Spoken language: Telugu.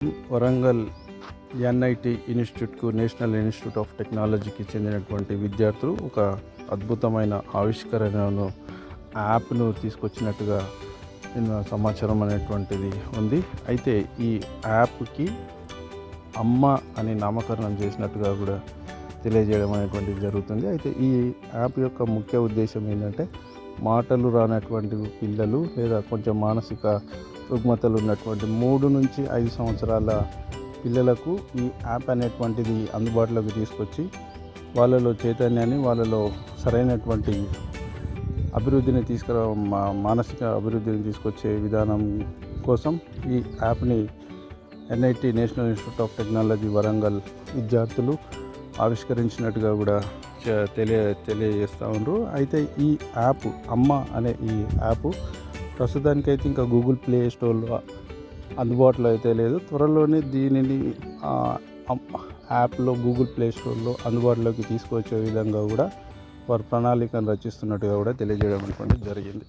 వరంగల్ ఎన్ఐటి ఇన్స్టిట్యూట్కు నేషనల్ ఇన్స్టిట్యూట్ ఆఫ్ టెక్నాలజీకి చెందినటువంటి విద్యార్థులు ఒక అద్భుతమైన ఆవిష్కరణను యాప్ను తీసుకొచ్చినట్టుగా నిన్న సమాచారం అనేటువంటిది ఉంది. అయితే ఈ యాప్కి అమ్మ అని నామకరణం చేసినట్టుగా కూడా తెలియజేయడం అనేటువంటిది జరుగుతుంది. అయితే ఈ యాప్ యొక్క ముఖ్య ఉద్దేశం ఏంటంటే మాటలు రానటువంటి పిల్లలు లేదా కొంచెం మానసిక రుగ్మతలు ఉన్నటువంటి 3 నుంచి 5 సంవత్సరాల పిల్లలకు ఈ యాప్ అనేటువంటిది అందుబాటులోకి తీసుకొచ్చి వాళ్ళలో చైతన్యాన్ని, వాళ్ళలో సరైనటువంటి అభివృద్ధిని మానసిక అభివృద్ధిని తీసుకొచ్చే విధానం కోసం ఈ యాప్ని NIT national institute of technology Warangal విద్యార్థులు ఆవిష్కరించినట్టుగా కూడా తెలియజేస్తూ ఉన్నారు. అయితే ఈ యాప్ అమ్మ అనే ఈ యాప్ ప్రస్తుతానికైతే ఇంకా గూగుల్ ప్లే స్టోర్లో అందుబాటులో అయితే లేదు. త్వరలోనే దీనిని యాప్లో గూగుల్ ప్లే స్టోర్లో అందుబాటులోకి తీసుకువచ్చే విధంగా కూడా వారు ప్రణాళికను రచిస్తున్నట్టుగా కూడా తెలియజేయడం జరిగింది.